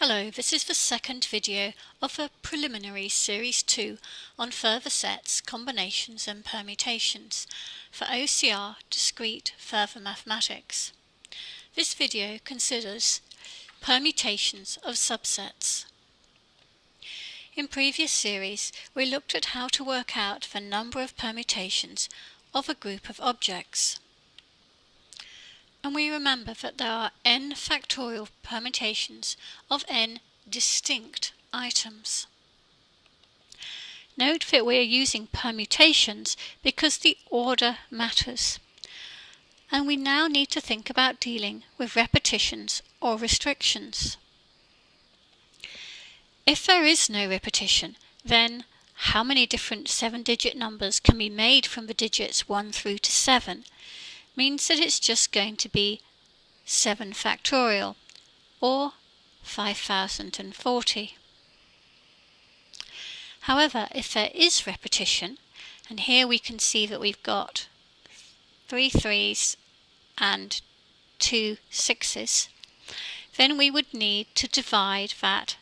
Hello, this is the second video of the Preliminaries Series 2 on further sets, combinations and permutations for OCR Discrete Further Mathematics. This video considers permutations of subsets. In previous series, we looked at how to work out the number of permutations of a group of objects. And we remember that there are n factorial permutations of n distinct items. Note that we are using permutations because the order matters. And we now need to think about dealing with repetitions or restrictions. If there is no repetition, then how many different 7-digit numbers can be made from the digits 1 through to 7? Means that it's just going to be 7 factorial, or 5040. However, if there is repetition, and here we can see that we've got 3 3s and 2 6s, then we would need to divide that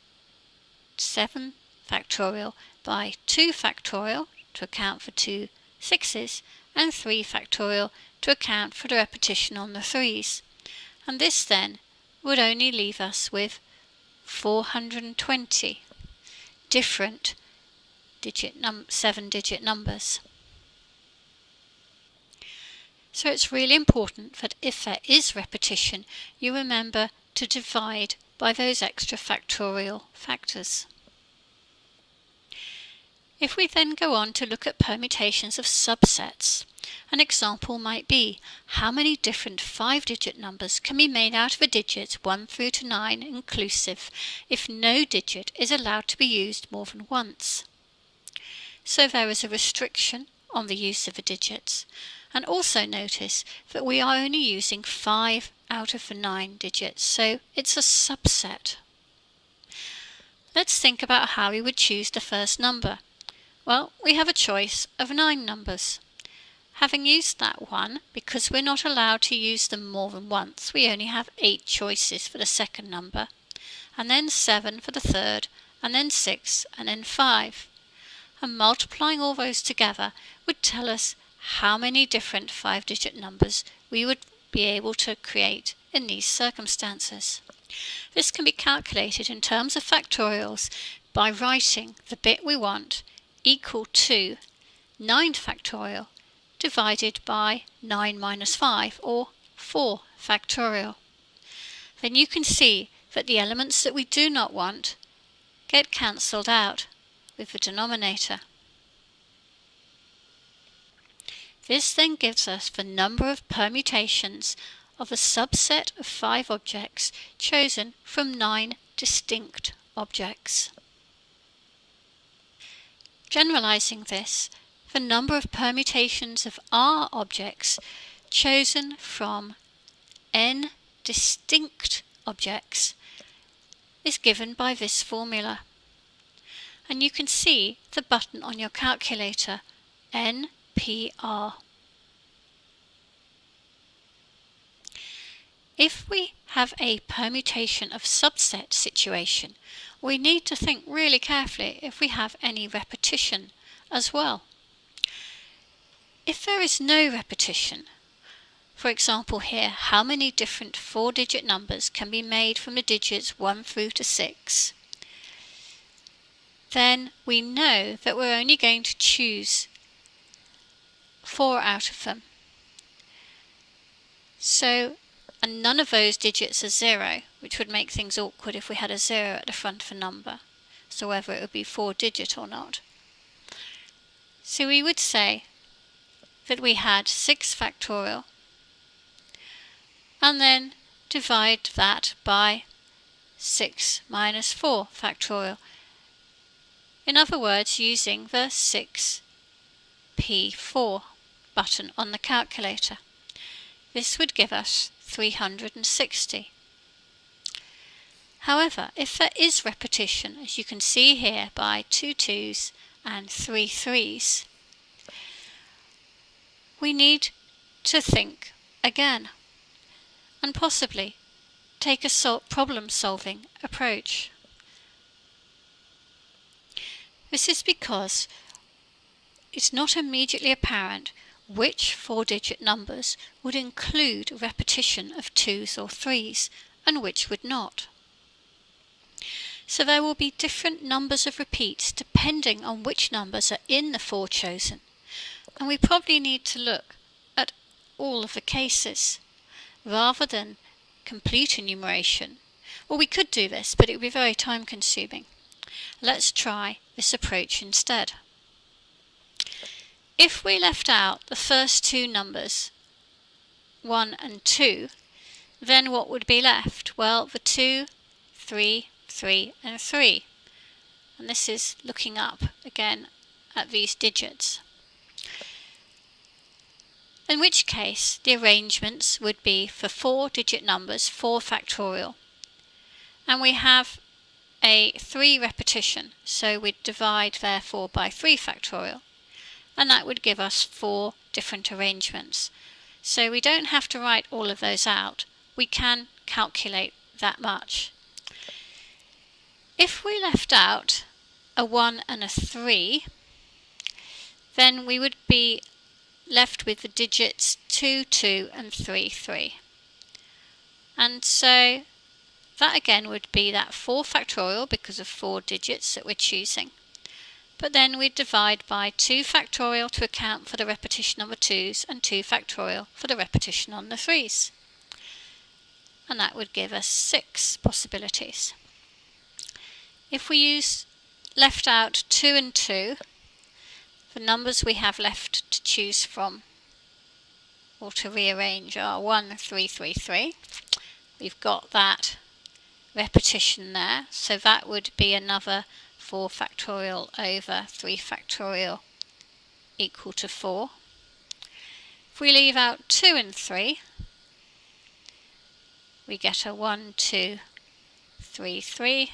7 factorial by 2 factorial to account for 2 6s, and 3 factorial to account for the repetition on the 3s. And this then would only leave us with 420 different 7-digit numbers. So it's really important that if there is repetition, you remember to divide by those extra factorial factors. If we then go on to look at permutations of subsets, an example might be how many different 5-digit numbers can be made out of the digits 1 through to 9 inclusive if no digit is allowed to be used more than once. So there is a restriction on the use of the digits, and also notice that we are only using 5 out of the 9 digits, so it's a subset. Let's think about how we would choose the first number. Well, we have a choice of 9 numbers. Having used that one, because we're not allowed to use them more than once, we only have 8 choices for the second number, and then 7 for the third, and then 6, and then 5. And multiplying all those together would tell us how many different 5-digit numbers we would be able to create in these circumstances. This can be calculated in terms of factorials by writing the bit we want equal to 9 factorial divided by 9 minus 5, or 4 factorial. Then you can see that the elements that we do not want get cancelled out with the denominator. This then gives us the number of permutations of a subset of 5 objects chosen from 9 distinct objects. Generalizing this, the number of permutations of R objects chosen from n distinct objects is given by this formula. And you can see the button on your calculator, NPR. If we have a permutation of subset situation, we need to think really carefully if we have any repetition as well. If there is no repetition, for example here, how many different 4-digit numbers can be made from the digits 1 through to 6? Then we know that we're only going to choose 4 out of them. So, and none of those digits are 0, which would make things awkward if we had a 0 at the front of a number, so whether it would be 4-digit or not. So we would say that we had 6 factorial, and then divide that by 6 minus 4 factorial. In other words, using the 6p4 button on the calculator. This would give us 360. However, if there is repetition, as you can see here by 2 2s and 3 3s, we need to think again, and possibly take a problem-solving approach. This is because it's not immediately apparent which 4-digit numbers would include repetition of 2s or 3s and which would not. So there will be different numbers of repeats depending on which numbers are in the 4 chosen, and we probably need to look at all of the cases rather than complete enumeration. Well, we could do this, but it would be very time consuming. Let's try this approach instead. If we left out the first 2 numbers, 1 and 2, then what would be left? Well, the 2, 3, 3 and 3. And this is looking up again at these digits. In which case the arrangements would be for 4-digit numbers 4 factorial. And we have a 3 repetition, so we'd divide therefore by 3 factorial. And that would give us 4 different arrangements. So we don't have to write all of those out. We can calculate that much. If we left out a 1 and a 3, then we would be left with the digits 2, 2 and 3, 3. And so that again would be that 4 factorial because of 4 digits that we're choosing. But then we'd divide by 2 factorial to account for the repetition on the 2s and 2 factorial for the repetition on the 3s. And that would give us 6 possibilities. If we left out 2 and 2, the numbers we have left to choose from or to rearrange are 1, 3, 3, 3. We've got that repetition there, so that would be another 4 factorial over 3 factorial equal to 4. If we leave out 2 and 3, we get a 1, 2, 3, 3.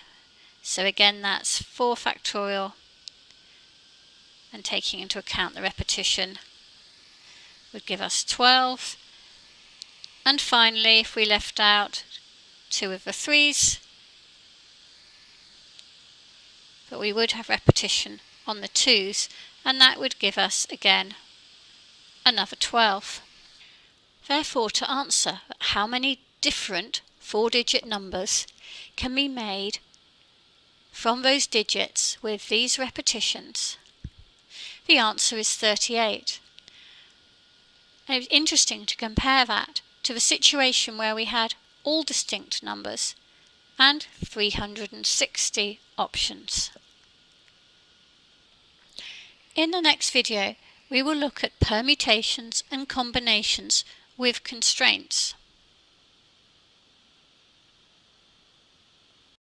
So again that's 4 factorial, and taking into account the repetition would give us 12. And finally, if we left out 2 of the 3s, but we would have repetition on the 2s, and that would give us again another 12. Therefore, to answer how many different 4-digit numbers can be made from those digits with these repetitions, the answer is 38. And it was interesting to compare that to the situation where we had all distinct numbers and 360 options. In the next video, we will look at permutations and combinations with constraints.